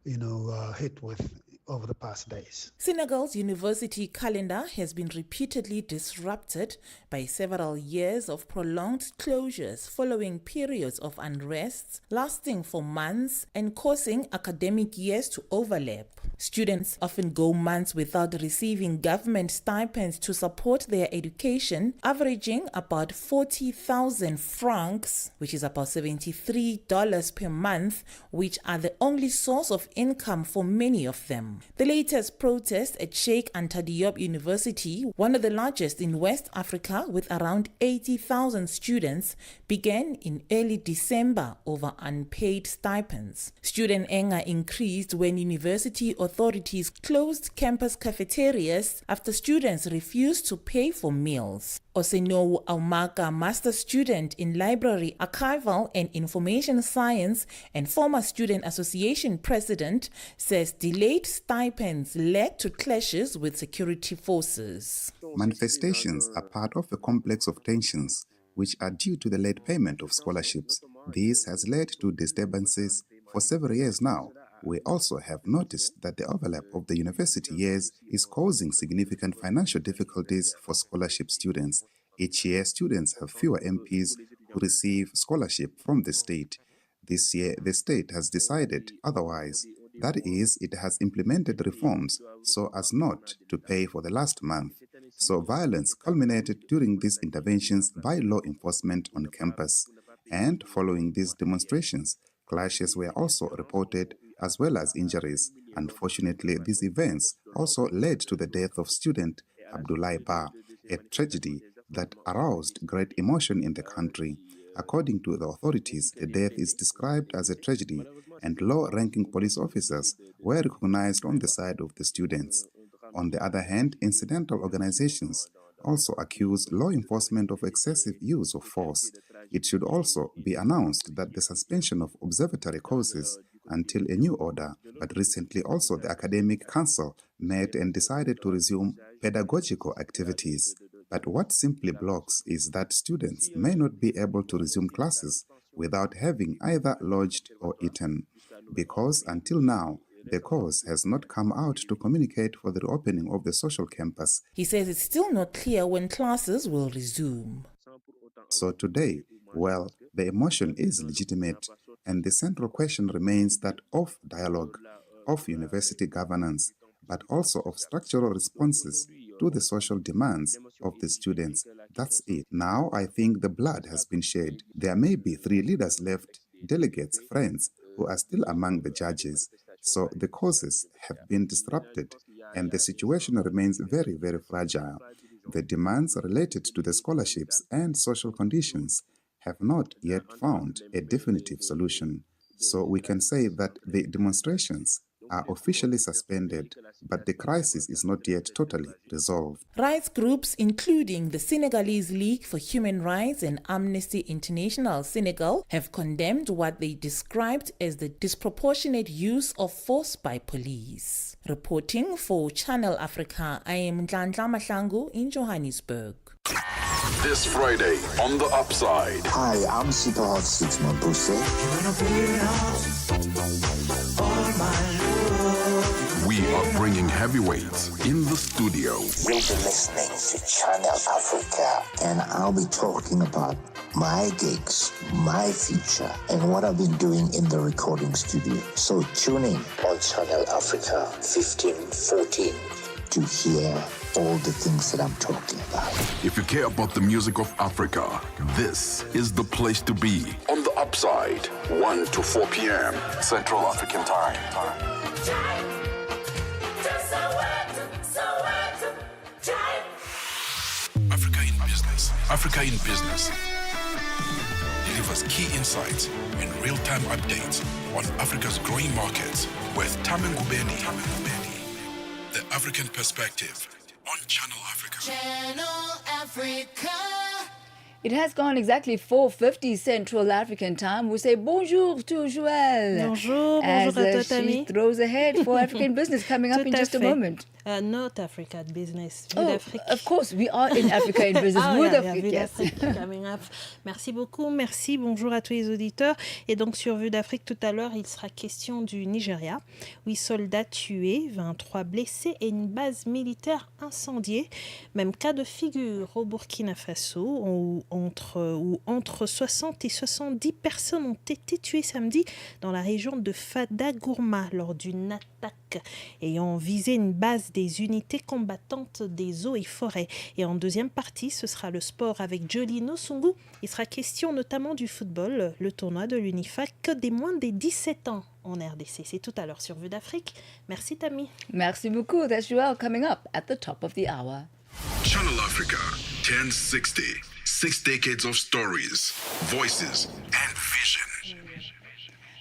hit with over the past days. Senegal's university calendar has been repeatedly disrupted by several years of prolonged closures following periods of unrest lasting for months and causing academic years to overlap. Students often go months without receiving government stipends to support their education, averaging about 40,000 francs, which is about $73 per month, which are the only source of income for many of them. The latest protest at Sheikh Anta Diop University, one of the largest in West Africa with around 80,000 students, began in early December over unpaid stipends. Student anger increased when university authorities closed campus cafeterias after students refused to pay for meals. Oseno Aumaka, master student in library, archival and information science and former student association president, says delayed stipends led to clashes with security forces. Manifestations are part of a complex of tensions which are due to the late payment of scholarships. This has led to disturbances for several years now. We also have noticed that the overlap of the university years is causing significant financial difficulties for scholarship students. Each year, students have fewer MPs who receive scholarship from the state. This year, the state has decided otherwise. That is, it has implemented reforms so as not to pay for the last month. So violence culminated during these interventions by law enforcement on campus. And following these demonstrations, clashes were also reported as well as injuries. Unfortunately, these events also led to the death of student Abdoulaye Ba, a tragedy that aroused great emotion in the country. According to the authorities, the death is described as a tragedy, and low-ranking police officers were recognized on the side of the students. On the other hand, incidental organizations also accuse law enforcement of excessive use of force. It should also be announced that the suspension of observatory courses until a new order, but recently also the Academic Council met and decided to resume pedagogical activities. But what simply blocks is that students may not be able to resume classes without having either lodged or eaten, because until now, the course has not come out to communicate for the reopening of the social campus. He says it's still not clear when classes will resume. So today, well, the emotion is legitimate, and the central question remains that of dialogue, of university governance, but also of structural responses to the social demands of the students. That's it. Now I think the blood has been shed. There may be 3 leaders left, delegates, friends, who are still among the judges. So the causes have been disrupted, and the situation remains very, very fragile. The demands related to the scholarships and social conditions have not yet found a definitive solution. So we can say that the demonstrations are officially suspended, but the crisis is not yet totally resolved. Rights groups, including the Senegalese League for Human Rights and Amnesty International Senegal, have condemned what they described as the disproportionate use of force by police. Reporting for Channel Africa, I am Ndlandla Mahlangu in Johannesburg. This Friday on The Upside. Hi, I'm Super Hot 6 Mabuse. We are bringing heavyweights in the studio. You'll be listening to Channel Africa, and I'll be talking about my gigs, my future, and what I've been doing in the recording studio. So tune in on Channel Africa 1514 to hear all the things that I'm talking about. If you care about the music of Africa, this is the place to be. On The Upside, 1 to 4 p.m. Central African Time. Africa in Business. Africa in Business delivers key insights and real-time updates on Africa's growing markets with Thami Ngubeni. The African Perspective on Channel Africa. Channel Africa. It has gone exactly 4:50 Central African time. We say bonjour to Joël. Bonjour, as bonjour à toi, she Thami. throws ahead for African business coming up in just a moment. Not Africa business. Of course, we are in Africa in business. Vue d'Afrique coming up. Merci beaucoup, merci, bonjour à tous les auditeurs. Et donc sur Vue d'Afrique, tout à l'heure, il sera question du Nigeria. 8 soldats tués, 23 blessés et une base militaire incendiée. Même cas de figure au Burkina Faso, où entre 60 et 70 personnes ont été tuées samedi dans la région de Fadagourma lors d'une attaque ayant visé une base des unités combattantes des eaux et forêts. Et en deuxième partie, ce sera le sport avec Jolino Sungu. Il sera question notamment du football, le tournoi de l'UNIFAC des moins des 17 ans en RDC. C'est tout à l'heure sur Vue d'Afrique. Merci Thami. Merci beaucoup. That's Joel coming up at the top of the hour. Channel Africa 1060. 6 decades of stories, voices, and vision.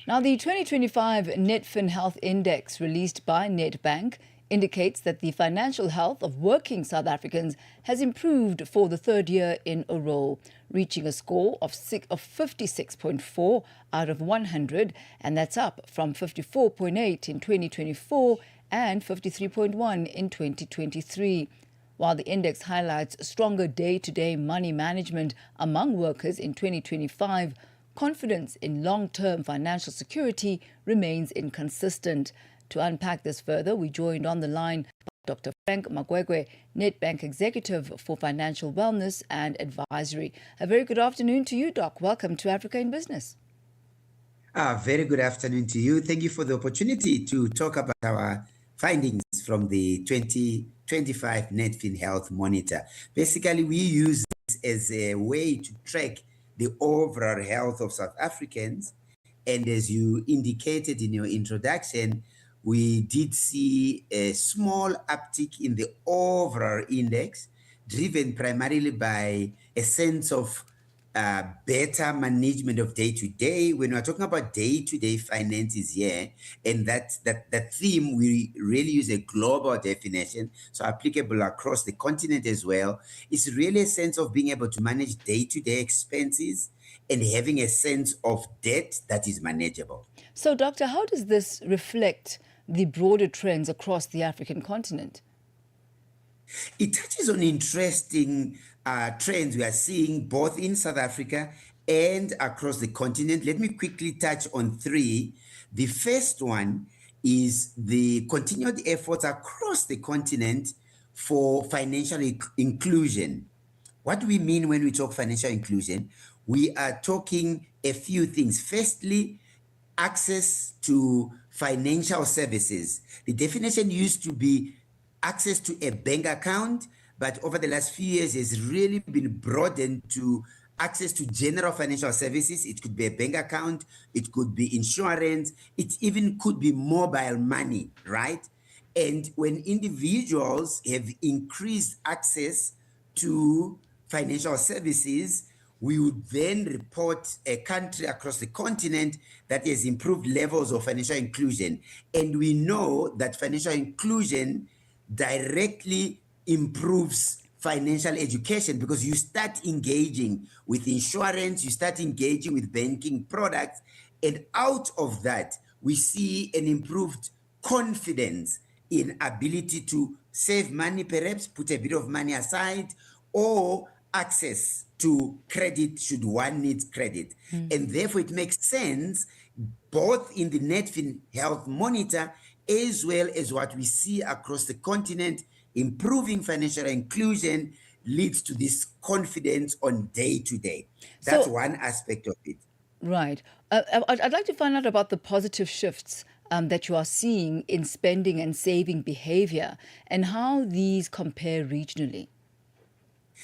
Now, the 2025 Netfin Health Index released by Nedbank indicates that the financial health of working South Africans has improved for the third year in a row, reaching a score of 56.4 out of 100, and that's up from 54.8 in 2024 and 53.1 in 2023. While the index highlights stronger day-to-day money management among workers in 2025, confidence in long-term financial security remains inconsistent. To unpack this further, we joined on the line by Dr. Frank Magwegwe, Nedbank Executive for Financial Wellness and Advisory. A very good afternoon to you, Doc. Welcome to Africa in Business. Very good afternoon to you. Thank you for the opportunity to talk about our findings from the 2025 Netfin Health Monitor. Basically, we use this as a way to track the overall health of South Africans. And as you indicated in your introduction, we did see a small uptick in the overall index, driven primarily by a sense of better management of day-to-day. When we're talking about day-to-day finances here, and that theme, we really use a global definition, so applicable across the continent as well. It's really a sense of being able to manage day-to-day expenses and having a sense of debt that is manageable. So, Doctor, how does this reflect the broader trends across the African continent? It touches on interesting trends we are seeing both in South Africa and across the continent. Let me quickly touch on three. The first one is the continued efforts across the continent for financial inclusion. What do we mean when we talk financial inclusion? We are talking a few things. Firstly, access to financial services. The definition used to be access to a bank account, but over the last few years has really been broadened to access to general financial services. It could be a bank account, it could be insurance, it even could be mobile money, right? And when individuals have increased access to financial services, we would then report a country across the continent that has improved levels of financial inclusion. And we know that financial inclusion directly improves financial education, because you start engaging with insurance, you start engaging with banking products, and out of that, we see an improved confidence in ability to save money, perhaps put a bit of money aside, or access to credit should one need credit. And therefore it makes sense both in the Netfin Health Monitor as well as what we see across the continent. Improving financial inclusion leads to this confidence on day to day. That's one aspect of it. Right. I'd like to find out about the positive shifts that you are seeing in spending and saving behavior and how these compare regionally.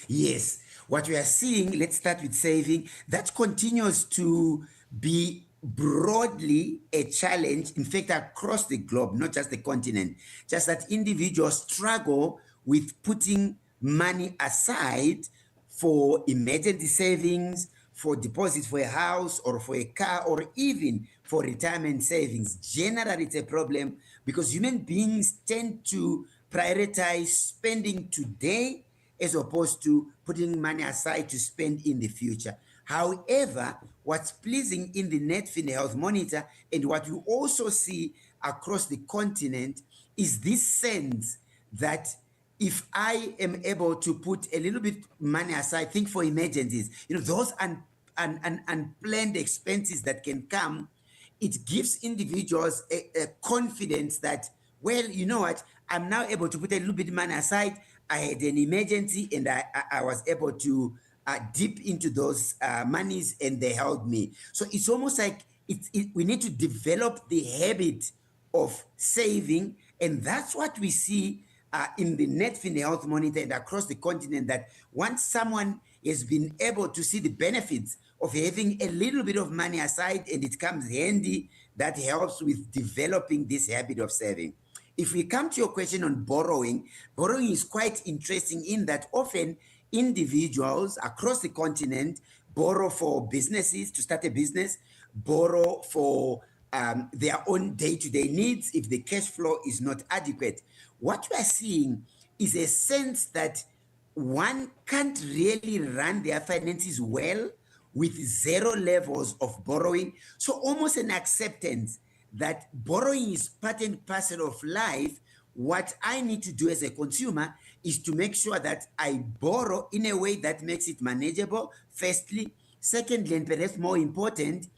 Yes, what we are seeing, let's start with saving, that continues to be broadly a challenge, in fact, across the globe, not just the continent, just that individuals struggle with putting money aside for emergency savings, for deposits for a house or for a car, or even for retirement savings. Generally, it's a problem because human beings tend to prioritize spending today as opposed to putting money aside to spend in the future. However, what's pleasing in the Netfin Health Monitor and what you also see across the continent is this sense that if I am able to put a little bit money aside, think for emergencies, those unplanned expenses that can come, it gives individuals a confidence that, well, you know what, I'm now able to put a little bit of money aside. I had an emergency and I was able to dip into those monies and they helped me. So it's almost like we need to develop the habit of saving, and that's what we see in the Netfin Health Monitor and across the continent, that once someone has been able to see the benefits of having a little bit of money aside and it comes handy, that helps with developing this habit of saving. If we come to your question on borrowing is quite interesting in that often individuals across the continent borrow for businesses, to start a business, borrow for their own day-to-day needs if the cash flow is not adequate. What we are seeing is a sense that one can't really run their finances well with zero levels of borrowing. So almost an acceptance that borrowing is part and parcel of life. What I need to do as a consumer is to make sure that I borrow in a way that makes it manageable, firstly. Secondly, and perhaps more important,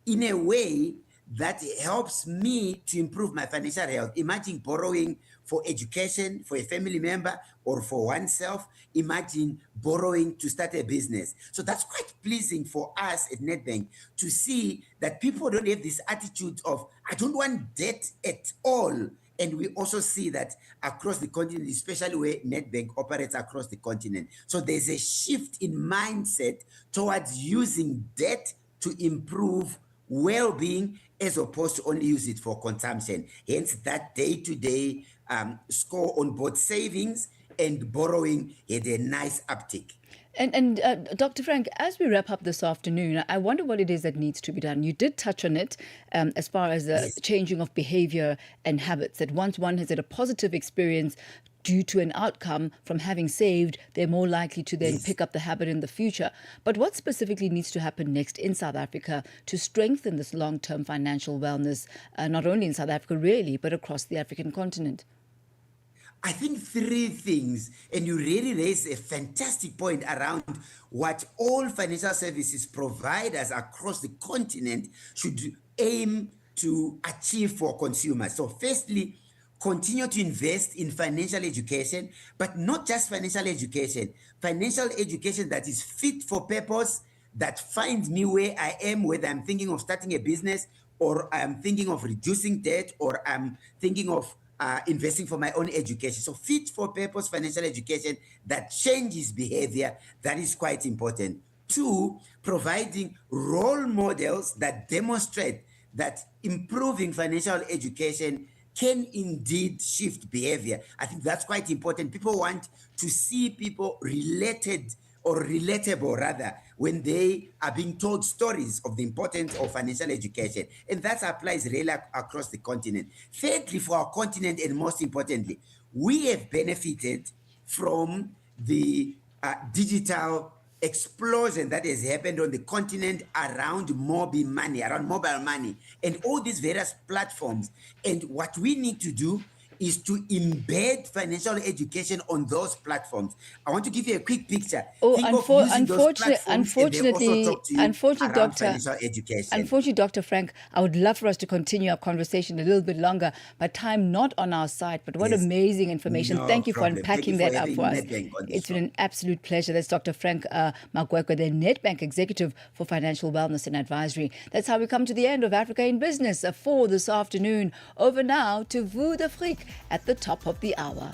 in a way that helps me to improve my financial health. Imagine borrowing for education, for a family member, or for oneself. Imagine borrowing to start a business. So that's quite pleasing for us at Nedbank to see that people don't have this attitude of, I don't want debt at all. And we also see that across the continent, especially where Nedbank operates across the continent. So there's a shift in mindset towards using debt to improve well-being as opposed to only use it for consumption. Hence, that day-to-day score on both savings and borrowing had a nice uptick. And Dr. Frank, as we wrap up this afternoon, I wonder what it is that needs to be done. You did touch on it as far as the changing of behavior and habits, that once one has had a positive experience due to an outcome from having saved, they're more likely to then pick up the habit in the future. But what specifically needs to happen next in South Africa to strengthen this long-term financial wellness, not only in South Africa really, but across the African continent? I think three things, and you really raise a fantastic point around what all financial services providers across the continent should aim to achieve for consumers. So firstly, continue to invest in financial education, but not just financial education that is fit for purpose, that finds me where I am, whether I'm thinking of starting a business, or I'm thinking of reducing debt, or I'm thinking of investing for my own education. So fit for purpose financial education that changes behavior, that is quite important. Two, providing role models that demonstrate that improving financial education can indeed shift behavior. I think that's quite important. People want to see people related or relatable rather when they are being told stories of the importance of financial education. And that applies really across the continent. Thirdly, for our continent, and most importantly, we have benefited from the digital explosion that has happened on the continent around mobile money, and all these various platforms. And what we need to do is to embed financial education on those platforms. I want to give you a quick picture. Unfortunately, Dr. Frank, I would love for us to continue our conversation a little bit longer, but time not on our side. But what amazing information. Thank you for unpacking that up for us. It's been an absolute pleasure. That's Dr. Frank Magwekwe, the Nedbank Executive for Financial Wellness and Advisory. That's how we come to the end of Africa in Business for this afternoon. Over now to Vue d'Afrique at the top of the hour.